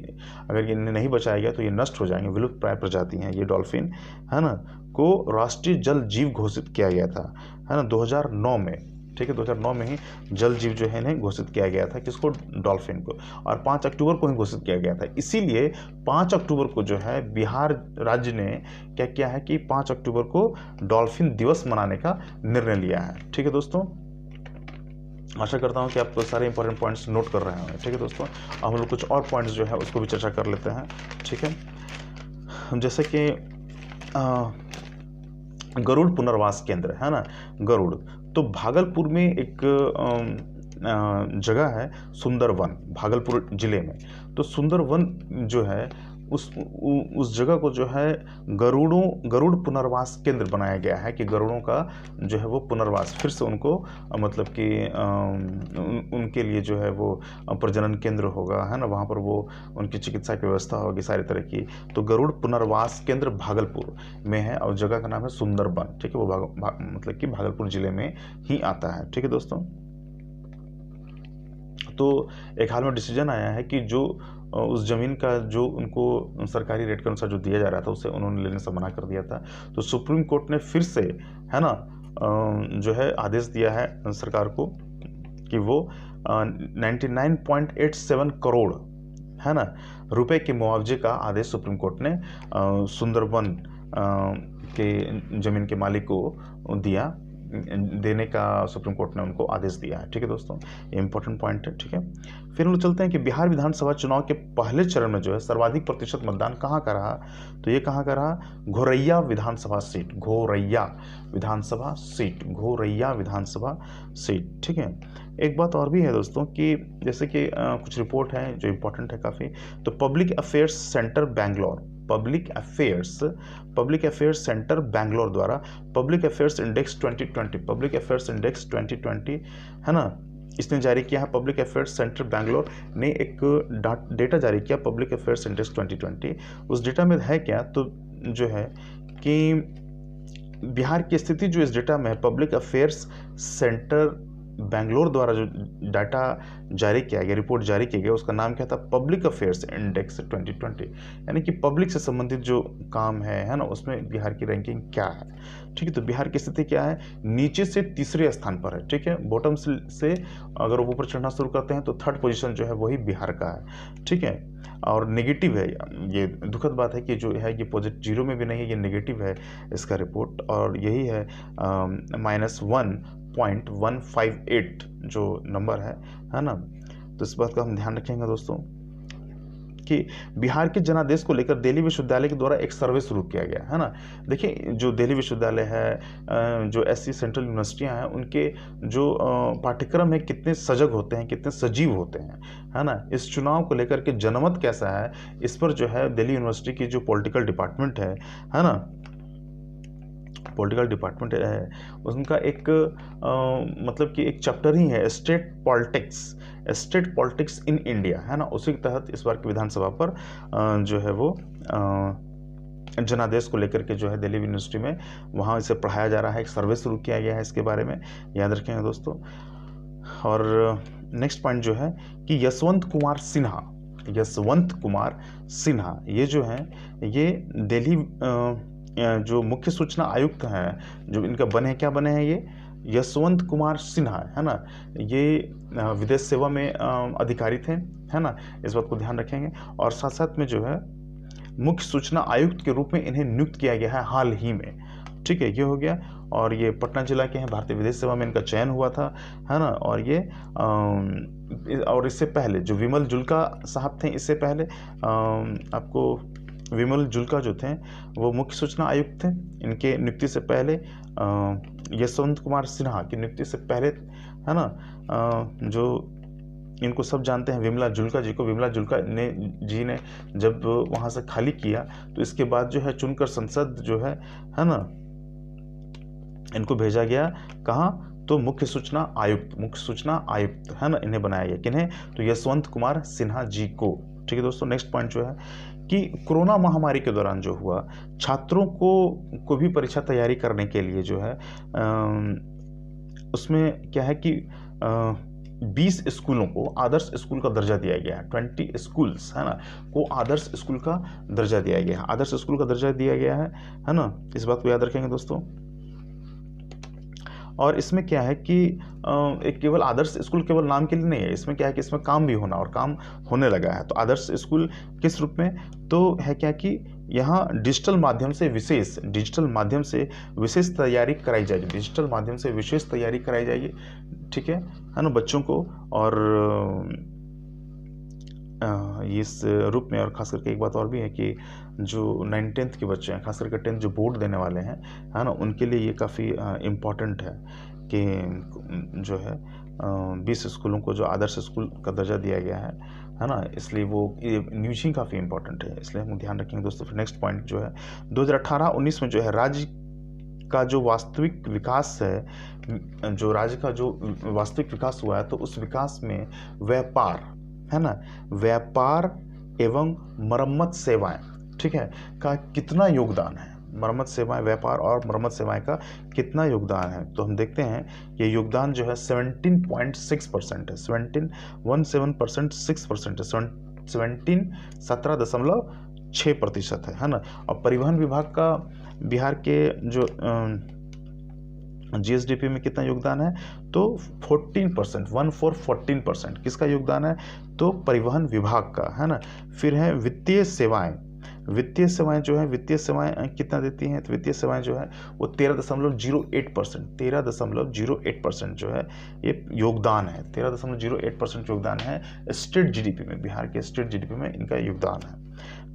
अगर ये नहीं बचाया गया तो ये नष्ट हो जाएंगे, विलुप्त प्राय प्रजाति हैं ये डॉल्फिन, है ना, को राष्ट्रीय जल जीव घोषित किया गया था, है ना, 2009 में, ठीक है, 2009 में ही जल जीव जो है इन्हें घोषित किया गया था, किसको? डॉल्फिन को। और 5 अक्टूबर को ही घोषित किया गया था। इसीलिए 5 अक्टूबर को जो है बिहार राज्य ने क्या किया है कि 5 अक्टूबर को डॉल्फिन दिवस मनाने का निर्णय लिया है, ठीक है दोस्तों। आशा करता हूँ कि आप सारे इंपॉर्टेंट पॉइंट्स नोट कर रहे होंगे, ठीक है दोस्तों। हम लोग कुछ और पॉइंट्स जो है उसको भी चर्चा कर लेते हैं, ठीक है। जैसे कि गरुड़ पुनर्वास केंद्र, है ना, गरुड़, तो भागलपुर में एक जगह है सुंदरवन, भागलपुर जिले में। तो सुंदरवन जो है उस जगह को जो है गरुड़ पुनर्वास केंद्र बनाया गया है कि गरुड़ों का जो है वो पुनर्वास, फिर से उनको मतलब कि उनके लिए जो है वो प्रजनन केंद्र होगा, है ना, वहाँ पर वो उनकी चिकित्सा की व्यवस्था होगी सारी तरह की। तो गरुड़ पुनर्वास केंद्र भागलपुर में है और जगह का नाम है सुंदरबन, ठीक है, वो मतलब कि भागलपुर जिले में ही आता है, ठीक है दोस्तों। तो एक हाल में डिसीजन आया है कि जो उस ज़मीन का जो उनको सरकारी रेट के अनुसार जो दिया जा रहा था उसे उन्होंने लेने से मना कर दिया था। तो सुप्रीम कोर्ट ने फिर से, है ना, जो है आदेश दिया है सरकार को कि वो 99.87 करोड़ है ना रुपए के मुआवजे का आदेश सुप्रीम कोर्ट ने सुंदरबन के जमीन के मालिक को देने का सुप्रीम कोर्ट ने उनको आदेश दिया है। ठीक है दोस्तों, ये इंपॉर्टेंट पॉइंट है। ठीक है, फिर हम लोग चलते हैं कि बिहार विधानसभा चुनाव के पहले चरण में जो है सर्वाधिक प्रतिशत मतदान कहाँ का रहा, तो ये कहाँ का रहा, घोरैया विधानसभा सीट, घोरैया विधानसभा सीट, घोरैया विधानसभा सीट। ठीक है, एक बात और भी है दोस्तों कि जैसे कि कुछ रिपोर्ट है जो इंपॉर्टेंट है काफ़ी, तो public affairs centre Bangalore, public affairs centre Bangalore द्वारा public affairs index 2020, public affairs index 2020 है ना, इसने जारी किया है। पब्लिक अफेयर्स सेंटर बैंगलोर ने एक डेटा जारी किया, पब्लिक अफेयर्स इंडेक्स 2020। उस डेटा में है क्या, तो जो है कि बिहार की स्थिति जो इस डेटा में है, पब्लिक अफेयर्स सेंटर बैंगलोर द्वारा जो डाटा जारी किया गया, रिपोर्ट जारी किया गया, उसका नाम क्या था, पब्लिक अफेयर्स इंडेक्स 2020, यानी कि पब्लिक से संबंधित जो काम है ना, उसमें बिहार की रैंकिंग क्या है। ठीक है, तो बिहार की स्थिति क्या है, नीचे से तीसरे स्थान पर है। ठीक है, बॉटम से अगर ऊपर चढ़ना शुरू करते हैं तो थर्ड पोजीशन जो है वही बिहार का है। ठीक है, और नेगेटिव है, ये दुखद बात है कि जो है ये पॉजिटिव जीरो में भी नहीं है, ये नेगेटिव है इसका रिपोर्ट, और यही है -1.158 जो नंबर है ना। तो इस बात का हम ध्यान रखेंगे दोस्तों कि बिहार के जनादेश को लेकर दिल्ली विश्वविद्यालय के द्वारा एक सर्वे शुरू किया गया है ना। देखिए, जो दिल्ली विश्वविद्यालय है, जो ऐसी सेंट्रल यूनिवर्सिटियां हैं, उनके जो पाठ्यक्रम है कितने सजग होते हैं, कितने सजीव होते हैं, है ना। इस चुनाव को लेकर के जनमत कैसा है, इस पर जो है दिल्ली यूनिवर्सिटी की जो पॉलिटिकल डिपार्टमेंट है ना, पॉलिटिकल डिपार्टमेंट है, उनका एक मतलब कि एक चैप्टर ही है स्टेट पॉलिटिक्स इन इंडिया, है ना। उसी के तहत इस बार की विधानसभा पर जो है वो जनादेश को लेकर के जो है दिल्ली यूनिवर्सिटी में वहाँ इसे पढ़ाया जा रहा है, एक सर्वे शुरू किया गया है इसके बारे में, याद रखेंगे दोस्तों। और नेक्स्ट पॉइंट जो है कि यशवंत कुमार सिन्हा ये जो है, ये दिल्ली जो मुख्य सूचना आयुक्त हैं, जो इनका बने हैं ये यशवंत कुमार सिन्हा, है ना। ये विदेश सेवा में अधिकारी थे, है ना, इस बात को ध्यान रखेंगे। और साथ साथ में जो है मुख्य सूचना आयुक्त के रूप में इन्हें नियुक्त किया गया है हाल ही में। ठीक है, ये हो गया। और ये पटना जिला के हैं, भारतीय विदेश सेवा में इनका चयन हुआ था, है ना। और ये और इससे पहले जो विमल जुल्का साहब थे, इससे पहले आपको विमल जुल्का जो थे वो मुख्य सूचना आयुक्त थे। इनके नियुक्ति से पहले यशवंत कुमार सिन्हा की नियुक्ति से पहले, है ना, जो इनको सब जानते हैं विमला जुल्का जी को, विमला जुल्का जी ने जब वहाँ से खाली किया तो इसके बाद जो है चुनकर संसद जो है ना, इनको भेजा गया कहाँ, तो मुख्य सूचना आयुक्त, है ना, इन्हें बनाया गया। किन्हें, तो यशवंत कुमार सिन्हा जी को। ठीक है दोस्तों, नेक्स्ट पॉइंट जो है कि कोरोना महामारी के दौरान जो हुआ, छात्रों को भी परीक्षा तैयारी करने के लिए जो है उसमें क्या है कि 20 स्कूलों को आदर्श स्कूल का दर्जा दिया गया है। 20 स्कूल्स, है ना, को आदर्श स्कूल का दर्जा दिया गया है, आदर्श स्कूल का दर्जा दिया गया है ना। इस बात को याद रखेंगे दोस्तों। और इसमें क्या है कि एक केवल आदर्श स्कूल केवल नाम के लिए नहीं है, इसमें क्या है कि इसमें काम भी होना, और काम होने लगा है। तो आदर्श स्कूल किस रूप में, तो है क्या कि यहाँ डिजिटल माध्यम से विशेष तैयारी कराई जाएगी, डिजिटल माध्यम से विशेष तैयारी कराई जाएगी। ठीक है ना, बच्चों को। और इस रूप में, और खास करके एक बात और भी है कि जो 9th-10th के बच्चे हैं, खास करके 10th जो बोर्ड देने वाले हैं, है ना, उनके लिए ये काफ़ी इम्पॉर्टेंट है कि जो है 20 स्कूलों को जो आदर्श स्कूल का दर्जा दिया गया है ना, इसलिए वो ये न्यूज़ ही काफ़ी इम्पॉर्टेंट है, इसलिए हम ध्यान रखेंगे दोस्तों। फिर नेक्स्ट पॉइंट जो है 2018-19 में जो है राज्य का जो वास्तविक विकास है, जो राज्य का जो वास्तविक विकास हुआ है, तो उस विकास में व्यापार, है ना, व्यापार एवं मरम्मत सेवाएं, ठीक है, का कितना योगदान है, मरम्मत सेवाएं, व्यापार और मरम्मत सेवाएं का कितना योगदान है, तो हम देखते हैं ये योगदान जो है 17.6% है, 17.6% है, 17.6% है ना। और परिवहन विभाग का बिहार के जो जीएसडीपी में कितना योगदान है, तो 14%, 14% किसका योगदान है, तो परिवहन विभाग का, है ना। फिर है वित्तीय सेवाएं। वित्तीय सेवाएं जो है, वित्तीय सेवाएं कितना देती हैं, तो वित्तीय सेवाएं जो है वो 13.08%, 13.08% जो है ये योगदान है, 13.08% योगदान है स्टेट जीडीपी में, बिहार के स्टेट जीडीपी में इनका योगदान है,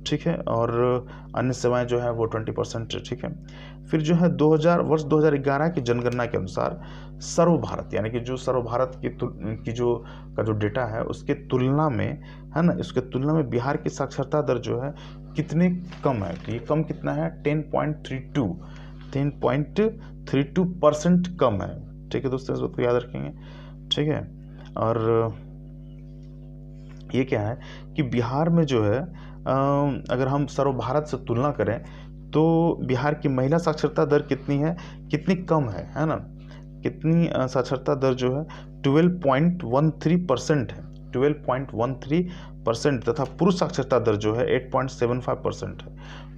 ठीक है। और अन्य सेवाएं जो है वो 20%, ठीक है। फिर जो है वर्ष 2011 की जनगणना के अनुसार सर्व भारत, यानी कि जो सर्व भारत की जो डेटा है उसके तुलना में, है ना, इसके तुलना में बिहार की साक्षरता दर जो है कितने कम है, तो ये कम कितना है, 10.32% कम है, ठीक है दोस्तों, इस बात को याद रखेंगे, ठीक है। और ये क्या है कि बिहार में जो है अगर हम सर्व भारत से तुलना करें तो बिहार की महिला साक्षरता दर कितनी कम है ना, कितनी साक्षरता दर जो है 12.13% है, 12.13%, तथा पुरुष साक्षरता दर जो है 8.75% है,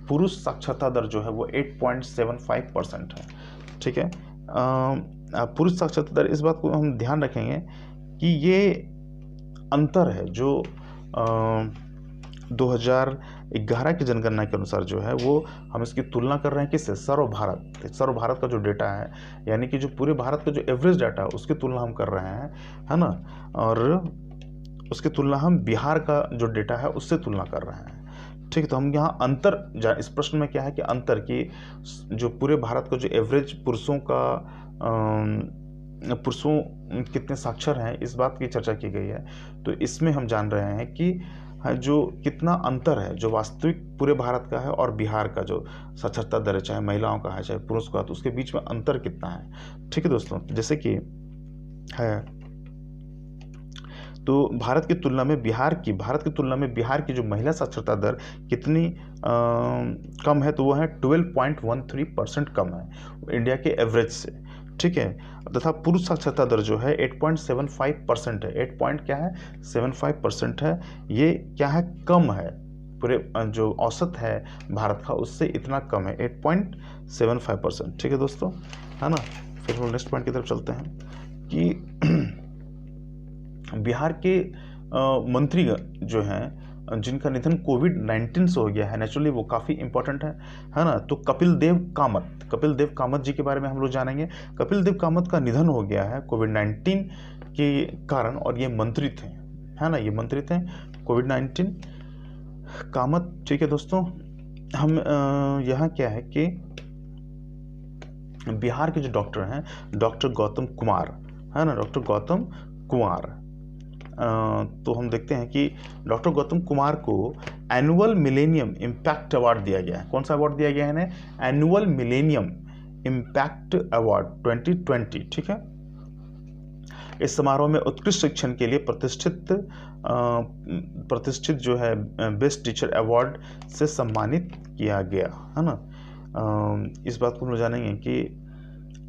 पुरुष साक्षरता दर जो है वो 8.75% है, ठीक है। पुरुष साक्षरता दर, इस बात को हम ध्यान रखेंगे कि ये अंतर है जो 2011 की जनगणना के अनुसार जो है वो हम इसकी तुलना कर रहे हैं किससे, सर्व भारत का जो डेटा है, यानी कि जो पूरे भारत का जो एवरेज डाटा है उसकी तुलना हम कर रहे हैं, है ना, और उसकी तुलना हम बिहार का जो डेटा है उससे तुलना कर रहे हैं, ठीक है। तो हम यहाँ अंतर, इस प्रश्न में क्या है कि अंतर की जो पूरे भारत का जो एवरेज पुरुषों कितने साक्षर हैं, इस बात की चर्चा की गई है। तो इसमें हम जान रहे हैं कि जो कितना अंतर है जो वास्तविक पूरे भारत का है और बिहार का जो साक्षरता दर है, चाहे महिलाओं का है चाहे पुरुष का, तो उसके बीच में अंतर कितना है, ठीक है दोस्तों। जैसे कि है, तो भारत की तुलना में बिहार की जो महिला साक्षरता दर कितनी कम है, तो वो है 12.13% कम है इंडिया के एवरेज से, ठीक है। तथा पुरुष साक्षरता दर जो है 8.75% है, 8.75% है, ये क्या है, कम है, पूरे जो औसत है भारत का उससे इतना कम है, 8.75%, ठीक है दोस्तों, है ना। फिर हम नेक्स्ट पॉइंट की तरफ चलते हैं कि बिहार के मंत्री जो हैं जिनका निधन कोविड-19 से हो गया है, नेचुरली वो काफ़ी इंपॉर्टेंट है ना। तो कपिल देव कामत जी के बारे में हम लोग जानेंगे। कपिल देव कामत का निधन हो गया है कोविड-19 के कारण, और ये मंत्री थे, है ना, ये मंत्री थे कोविड-19 कामत, ठीक है दोस्तों। हम यहाँ क्या है कि बिहार के जो डॉक्टर हैं, डॉक्टर गौतम कुमार, है ना, डॉक्टर गौतम कुमार, तो हम देखते हैं कि डॉक्टर गौतम कुमार को एनुअल मिलेनियम इम्पैक्ट अवार्ड दिया गया है। कौन सा अवार्ड दिया गया है इन्हें, एनुअल मिलेनियम इम्पैक्ट अवार्ड 2020, ठीक है। इस समारोह में उत्कृष्ट शिक्षण के लिए प्रतिष्ठित जो है बेस्ट टीचर अवार्ड से सम्मानित किया गया, है ना। इस बात को हम जानेंगे कि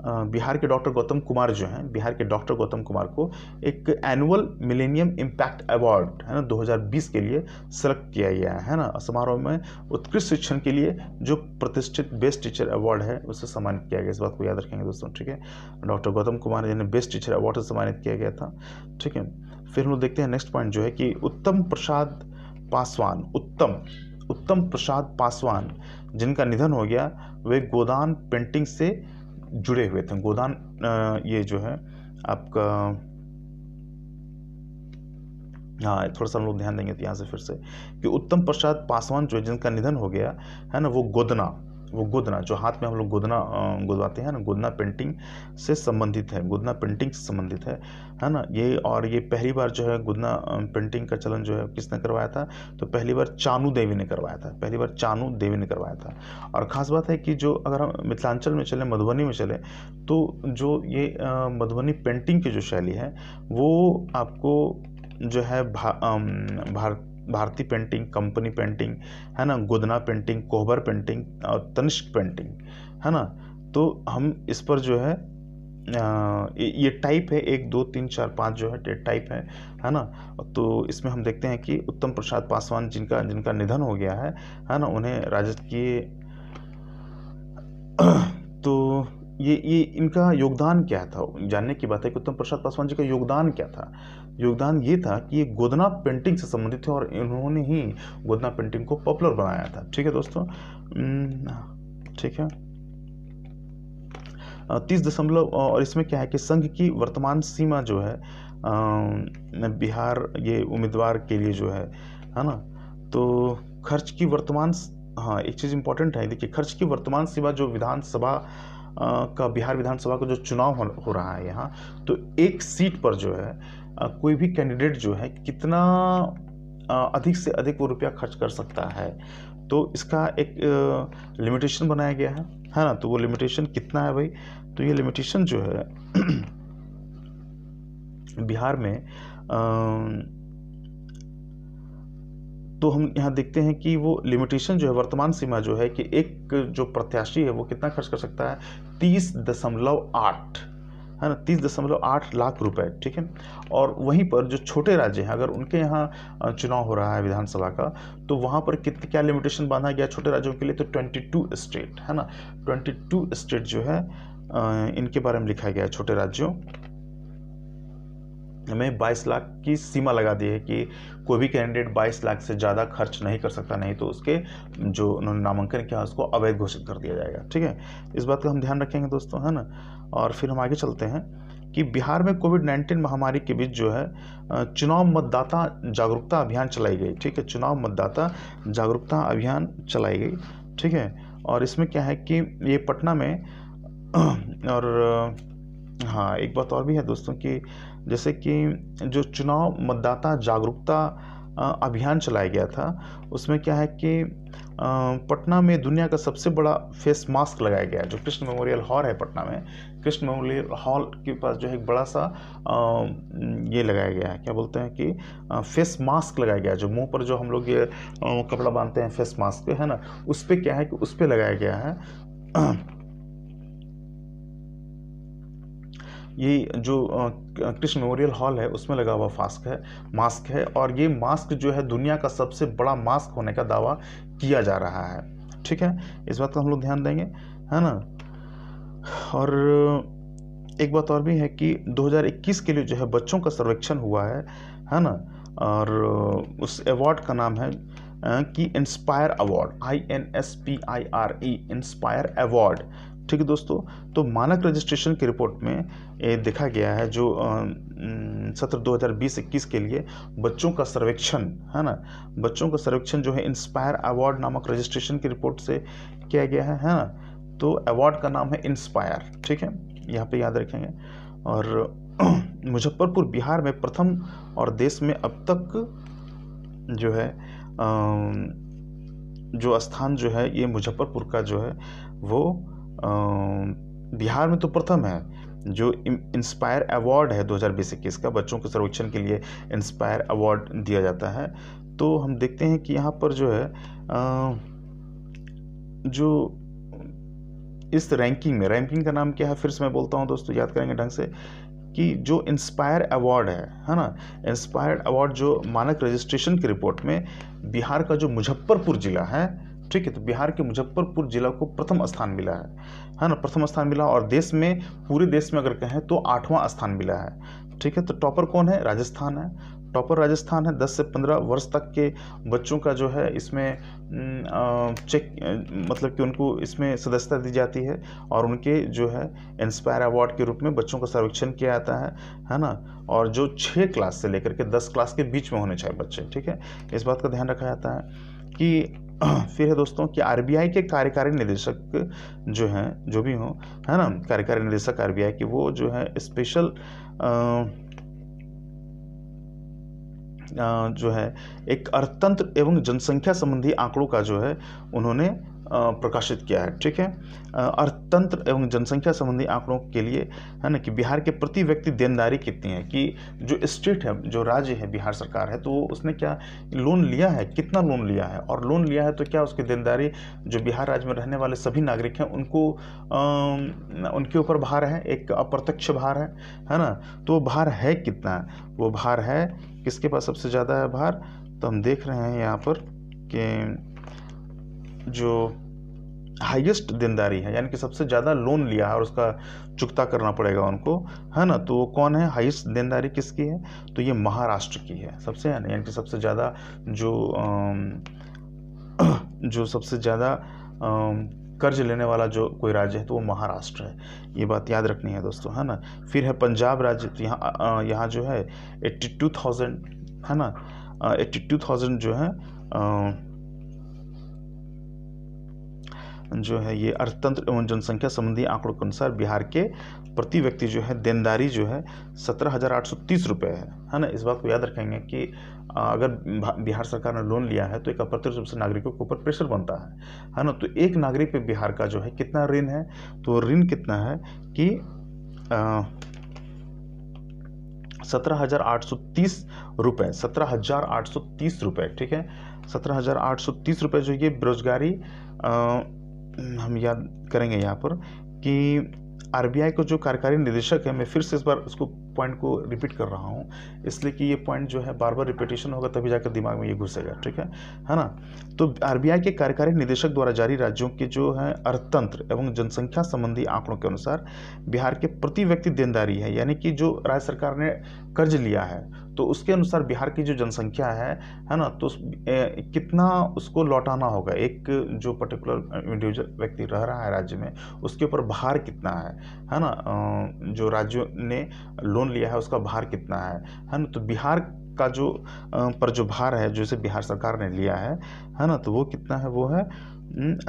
बिहार के डॉक्टर गौतम कुमार जो हैं, बिहार के डॉक्टर गौतम कुमार को एक एनुअल मिलेनियम इम्पैक्ट अवार्ड, है ना, 2020 के लिए सेलेक्ट किया गया है ना। समारोह में उत्कृष्ट शिक्षण के लिए जो प्रतिष्ठित बेस्ट टीचर अवार्ड है उससे सम्मानित किया गया, इस बात को याद रखेंगे दोस्तों, ठीक है। डॉक्टर गौतम कुमार जिन्हें बेस्ट टीचर अवार्ड से सम्मानित किया गया था, ठीक है। फिर हम लोग देखते हैं नेक्स्ट पॉइंट जो है कि उत्तम प्रसाद पासवान जिनका निधन हो गया, वे गोदान पेंटिंग से जुड़े हुए थे। गोदान ये जो है आपका, हाँ थोड़ा सा हम लोग ध्यान देंगे तो यहाँ से फिर से कि उत्तम प्रसाद पासवान जो है जिनका निधन हो गया है ना, वो गोदना जो हाथ में हम लोग गोदवाते हैं ना, गोदना पेंटिंग से संबंधित है, गोदना पेंटिंग से संबंधित है ना ये। और ये पहली बार जो है गोदना पेंटिंग का चलन जो है किसने करवाया था, तो पहली बार चानू देवी ने करवाया था। और ख़ास बात है कि जो अगर हम मिथिलांचल में चले, मधुबनी में चले, तो जो ये मधुबनी पेंटिंग की जो शैली है वो आपको जो है भारतीय पेंटिंग, कंपनी पेंटिंग, है ना, गोदना पेंटिंग, कोहबर पेंटिंग और तनिष्क पेंटिंग, है ना। तो हम इस पर जो है ये टाइप है 1 2 3 4 5 जो है टाइप है ना। तो इसमें हम देखते हैं कि उत्तम प्रसाद पासवान जिनका निधन हो गया है ना, उन्हें राजकीय तो ये इनका योगदान क्या था, जानने की बात है कि उत्तम प्रसाद पासवान जी का योगदान क्या था। योगदान ये था कि ये गोदना पेंटिंग से संबंधित थे और इन्होंने ही गोदना पेंटिंग को पॉपुलर बनाया था। ठीक है दोस्तों, ठीक है। 30 और इसमें क्या है कि संघ की वर्तमान सीमा जो है बिहार ये उम्मीदवार के लिए जो है ना, तो खर्च की वर्तमान, हाँ एक चीज़ इंपॉर्टेंट है, देखिए खर्च की वर्तमान सीमा जो विधानसभा का, बिहार विधानसभा का जो चुनाव हो रहा है यहाँ, तो एक सीट पर जो है कोई भी कैंडिडेट जो है कितना अधिक से अधिक वो रुपया खर्च कर सकता है, तो इसका एक लिमिटेशन बनाया गया है ना। तो वो लिमिटेशन कितना है भाई, तो ये लिमिटेशन जो है बिहार में तो हम यहाँ देखते हैं कि वो लिमिटेशन जो है, वर्तमान सीमा जो है कि एक जो प्रत्याशी है वो कितना खर्च कर सकता है, 30.8 है ना, 30.8 लाख रुपए। ठीक है, और वहीं पर जो छोटे राज्य हैं, अगर उनके यहाँ चुनाव हो रहा है विधानसभा का, तो वहाँ पर क्या लिमिटेशन बांधा गया छोटे राज्यों के लिए, तो 22 स्टेट है ना, 22 स्टेट जो है इनके बारे में लिखा गया है। छोटे राज्यों में 22 लाख की सीमा लगा दी है कि कोई भी कैंडिडेट 22 लाख से ज़्यादा खर्च नहीं कर सकता, नहीं तो उसके जो उन्होंने नामांकन किया उसको अवैध घोषित कर दिया जाएगा। ठीक है, इस बात का हम ध्यान रखेंगे दोस्तों, है ना। और फिर हम आगे चलते हैं कि बिहार में कोविड-19 महामारी के बीच जो है चुनाव मतदाता जागरूकता अभियान चलाई गई। ठीक है, चुनाव मतदाता जागरूकता अभियान चलाई गई। ठीक है, और इसमें क्या है कि ये पटना में और हाँ एक बात और भी है दोस्तों कि जैसे कि जो चुनाव मतदाता जागरूकता अभियान चलाया गया था, उसमें क्या है कि पटना में दुनिया का सबसे बड़ा फेस मास्क लगाया गया, जो कृष्ण मेमोरियल हॉल है पटना में, कृष्ण मेमोरियल हॉल के पास जो है एक बड़ा सा ये लगाया गया है, क्या बोलते हैं कि फेस मास्क लगाया गया है, जो मुंह पर जो हम लोग ये कपड़ा बांधते हैं फेस मास्क है ना, उस पर क्या है कि उस पर लगाया गया है ये जो कृष्ण मेमोरियल हॉल है उसमें लगा हुआ मास्क है, और ये मास्क जो है दुनिया का सबसे बड़ा मास्क होने का दावा किया जा रहा है। ठीक है, इस बात का हम लोग ध्यान देंगे, है ना। और एक बात और भी है कि 2021 के लिए जो है बच्चों का सर्वेक्षण हुआ है ना, और उस अवार्ड का नाम है कि inspire award, INSPIRE, inspire award. ठीक है दोस्तों, तो मानक रजिस्ट्रेशन की रिपोर्ट में ये देखा गया है जो सत्र 2020-21 के लिए बच्चों का सर्वेक्षण है ना, बच्चों का सर्वेक्षण जो है इंस्पायर अवार्ड नामक रजिस्ट्रेशन की रिपोर्ट से किया गया है ना, तो अवार्ड का नाम है इंस्पायर। ठीक है, यहाँ पे याद रखेंगे। और मुजफ्फरपुर बिहार में प्रथम और देश में अब तक जो है जो स्थान जो है ये मुजफ्फरपुर का जो है वो बिहार में तो प्रथम है। जो इंस्पायर अवार्ड है 2020-21 का, बच्चों के सर्वेक्षण के लिए इंस्पायर अवार्ड दिया जाता है। तो हम देखते हैं कि यहाँ पर जो है जो इस रैंकिंग का नाम क्या है, फिर से मैं बोलता हूँ दोस्तों, याद करेंगे ढंग से कि जो इंस्पायर अवार्ड है ना, इंस्पायर अवार्ड जो मानक रजिस्ट्रेशन की रिपोर्ट में बिहार का जो मुजफ्फरपुर जिला है, ठीक है, तो बिहार के मुजफ्फरपुर जिला को प्रथम स्थान मिला है ना, प्रथम स्थान मिला, और देश में, पूरे देश में अगर कहें तो 8वां स्थान मिला है। ठीक है, तो टॉपर कौन है, राजस्थान है, टॉपर राजस्थान है। 10 से 15 वर्ष तक के बच्चों का जो है इसमें मतलब कि उनको इसमें सदस्यता दी जाती है, और उनके जो है इंस्पायर अवार्ड के रूप में बच्चों का सर्वेक्षण किया जाता है ना, और जो 6 क्लास से लेकर के 10 क्लास के बीच में होने चाहिए बच्चे। ठीक है, इस बात का ध्यान रखा जाता है कि फिर है दोस्तों कि आरबीआई के कार्यकारी निदेशक जो हैं, जो भी हो है ना, कार्यकारी निदेशक आरबीआई के, वो जो है स्पेशल जो है एक अर्थतंत्र एवं जनसंख्या संबंधी आंकड़ों का जो है उन्होंने प्रकाशित किया है। ठीक है, अर्थतंत्र एवं जनसंख्या संबंधी आंकड़ों के लिए है ना कि बिहार के प्रति व्यक्ति देनदारी कितनी है, कि जो स्टेट है, जो राज्य है, बिहार सरकार है, तो उसने क्या लोन लिया है, कितना लोन लिया है, और लोन लिया है तो क्या उसकी देनदारी जो बिहार राज्य में रहने वाले सभी नागरिक हैं उनको उनके ऊपर भार है, एक अप्रत्यक्ष भार है ना, तो भार है कितना, वो भार है किसके पास सबसे ज़्यादा है भार, तो हम देख रहे हैं यहाँ पर कि जो हाईएस्ट देनदारी है, यानी कि सबसे ज़्यादा लोन लिया है और उसका चुकता करना पड़ेगा उनको, है ना। तो वो कौन है, हाईएस्ट देनदारी किसकी है, तो ये महाराष्ट्र की है सबसे, है ना, यानी कि सबसे ज़्यादा जो सबसे ज़्यादा कर्ज लेने वाला जो कोई राज्य है तो वो महाराष्ट्र है। ये बात याद रखनी है दोस्तों, है ना। फिर है पंजाब राज्य, तो यहाँ जो है 82,000, है ना, 82,000 जो है ये अर्थतंत्र एवं जनसंख्या संबंधी आंकड़ों के अनुसार बिहार के प्रति व्यक्ति जो है देनदारी जो है 17,830 रुपये है ना। इस बात को याद रखेंगे कि अगर बिहार सरकार ने लोन लिया है तो एक अप्रत्यक्ष रूप से नागरिकों के ऊपर प्रेशर बनता है ना। तो एक नागरिक पे बिहार का जो है कितना ऋण है, तो ऋण कितना है कि 17,830 रुपये, 17,830 रुपये, ठीक है। 17,830 रुपये जो ये बेरोजगारी हम याद करेंगे यहाँ पर कि आरबीआई को जो कार्यकारी निदेशक है, मैं फिर से इस बार उसको पॉइंट को रिपीट कर रहा हूँ इसलिए कि ये पॉइंट जो है बार बार रिपीटेशन होगा तभी जाकर दिमाग में ये घुसेगा, ठीक है ना। तो आरबीआई के कार्यकारी निदेशक द्वारा जारी राज्यों के जो है अर्थतंत्र एवं जनसंख्या संबंधी आंकड़ों के अनुसार बिहार के प्रति व्यक्ति देनदारी है, यानी कि जो राज्य सरकार ने कर्ज लिया है तो उसके अनुसार बिहार की जो जनसंख्या है ना, तो कितना उसको लौटाना होगा, एक जो पर्टिकुलर इंडिविजुअल व्यक्ति रह रहा है राज्य में उसके ऊपर भार कितना है ना, जो राज्यों ने लोन लिया है उसका भार कितना है ना। तो बिहार का जो पर जो भार है जो इसे बिहार सरकार ने लिया है ना, तो वो कितना है, वो है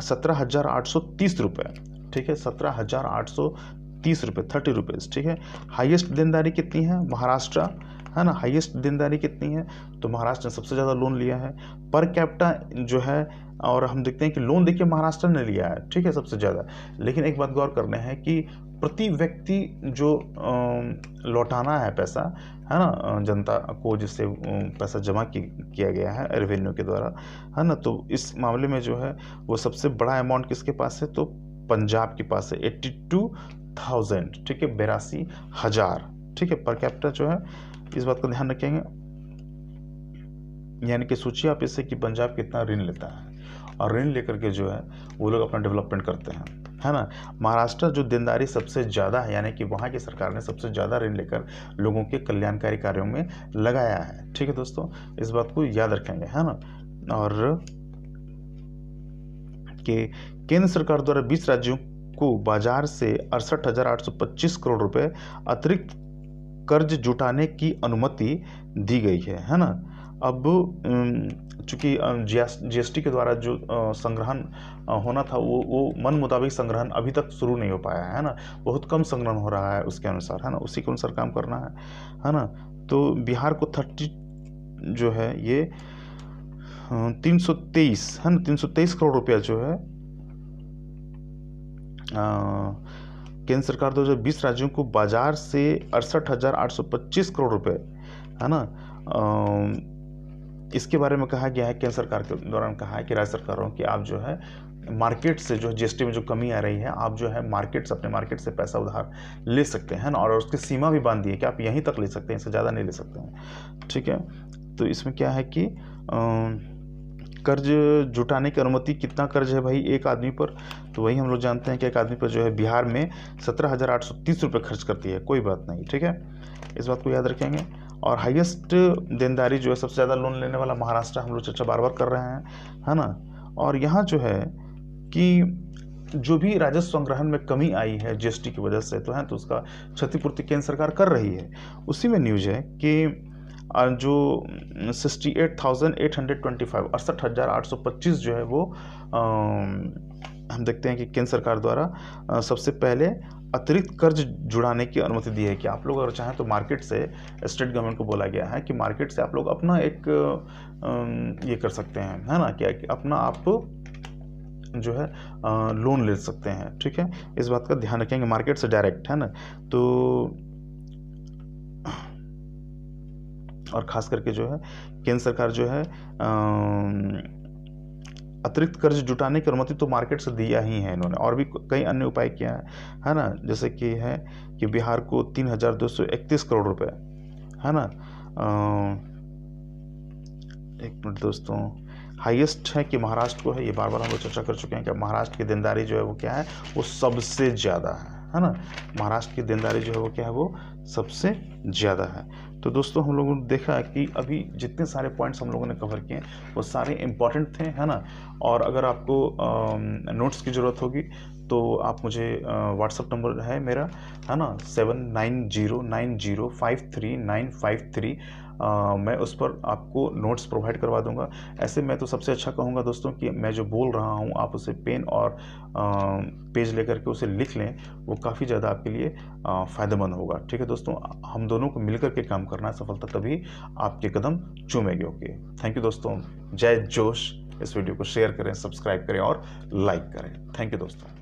17,830 रुपये, ठीक है, 17,830 रुपये, 30 रुपीज़, ठीक है। हाईएस्ट देनदारी कितनी है, महाराष्ट्र, है ना, हाईएस्ट देनदारी कितनी है, तो महाराष्ट्र ने सबसे ज़्यादा लोन लिया है पर कैपिटा जो है। और हम देखते हैं कि लोन देखिए महाराष्ट्र ने लिया है, ठीक है, सबसे ज़्यादा। लेकिन एक बात गौर करना है कि प्रति व्यक्ति जो लौटाना है पैसा, है ना, जनता को जिससे पैसा जमा किया गया है रेवेन्यू के द्वारा, है ना, तो इस मामले में जो है वो सबसे बड़ा अमाउंट किसके पास है, तो पंजाब के पास है 82,000, ठीक है, 82,000, ठीक है, पर कैपिटा जो है। इस बात का ध्यान रखेंगे, यानी कि सोचिए आप इससे कि पंजाब कितना ऋण लेता है और ऋण लेकर के जो है वो लोग अपना डेवलपमेंट करते हैं, है ना। महाराष्ट्र जो देनदारी सबसे ज़्यादा है, यानी कि वहाँ की सरकार ने सबसे ज़्यादा ऋण लेकर लोगों के कल्याणकारी कार्यों में लगाया है, ठीक है दोस्तों, इस बात को याद रखेंगे, है ना। और कि केंद्र सरकार द्वारा 20 राज्यों को बाजार से 68,825 करोड़ रुपए अतिरिक्त कर्ज जुटाने की अनुमति दी गई है ना। अब चूंकि जीएसटी के द्वारा जो संग्रहण होना था वो मन मुताबिक संग्रहण अभी तक शुरू नहीं हो पाया है ना, बहुत कम संग्रहण हो रहा है उसके अनुसार, है ना, उसी के अनुसार काम करना है ना। तो बिहार को 30 जो है ये 323, है ना, 323 करोड़ रुपया जो है केंद्र सरकार 2020 राज्यों को बाजार से 68,825 करोड़ रुपए, है ना, इसके बारे में कहा गया है। केंद्र सरकार के दौरान कहा है कि राज्य सरकारों की आप जो है मार्केट से जो जीएसटी में जो कमी आ रही है, आप जो है अपने मार्केट से पैसा उधार ले सकते हैं ना, और उसकी सीमा भी बांध दी है कि आप यहीं तक ले सकते हैं, इससे ज़्यादा नहीं ले सकते हैं, ठीक है। तो इसमें क्या है कि कर्ज जुटाने की अनुमति, कितना कर्ज है भाई एक आदमी पर, तो वही हम लोग जानते हैं कि एक आदमी पर जो है बिहार में 17,830 रुपये खर्च करती है, कोई बात नहीं, ठीक है, इस बात को याद रखेंगे। और हाईएस्ट देनदारी जो है सबसे ज़्यादा लोन लेने वाला महाराष्ट्र, हम लोग चर्चा बार बार कर रहे हैं, है ना। और यहाँ जो है कि जो भी राजस्व संग्रहण में कमी आई है जीएसटी की वजह से, तो है तो उसका क्षतिपूर्ति केंद्र सरकार कर रही है। उसी में न्यूज है कि जो 68,825 68,825 जो है वो हम देखते हैं कि केंद्र सरकार द्वारा सबसे पहले अतिरिक्त कर्ज जुड़ाने की अनुमति दी है कि आप लोग अगर चाहें तो मार्केट से, स्टेट गवर्नमेंट को बोला गया है कि मार्केट से आप लोग अपना एक ये कर सकते हैं, है ना, क्या अपना आप जो है लोन ले सकते हैं, ठीक है, इस बात का ध्यान रखेंगे, मार्केट से डायरेक्ट, है ना। तो और ख़ास करके जो है केंद्र सरकार जो है अतिरिक्त कर्ज जुटाने की अनुमति तो मार्केट से दिया ही है इन्होंने, और भी कई अन्य उपाय किया है ना, जैसे कि है कि बिहार को 3,231 करोड़ रुपए, है ना। एक मिनट दोस्तों, हाईएस्ट है कि महाराष्ट्र को है, ये बार बार हम लोग चर्चा कर चुके हैं कि महाराष्ट्र की देनदारी जो है वो क्या है, वो सबसे ज़्यादा है ना। महाराष्ट्र की देनदारी जो है वो क्या है, वो सबसे ज़्यादा है। तो दोस्तों हम लोगों ने देखा कि अभी जितने सारे पॉइंट्स हम लोगों ने कवर किए वो सारे इम्पॉर्टेंट थे, है ना। और अगर आपको नोट्स की ज़रूरत होगी तो आप मुझे व्हाट्सअप नंबर है मेरा, है ना, 7909053953। मैं उस पर आपको नोट्स प्रोवाइड करवा दूंगा। ऐसे मैं तो सबसे अच्छा कहूँगा दोस्तों कि मैं जो बोल रहा हूँ आप उसे पेन और पेज लेकर के उसे लिख लें, वो काफ़ी ज़्यादा आपके लिए फ़ायदेमंद होगा। ठीक है दोस्तों, हम दोनों को मिलकर के काम करना है, सफलता तभी आपके कदम चूमेगी। ओके, थैंक यू दोस्तों, जय जोश। इस वीडियो को शेयर करें, सब्सक्राइब करें और लाइक करें। थैंक यू दोस्तों।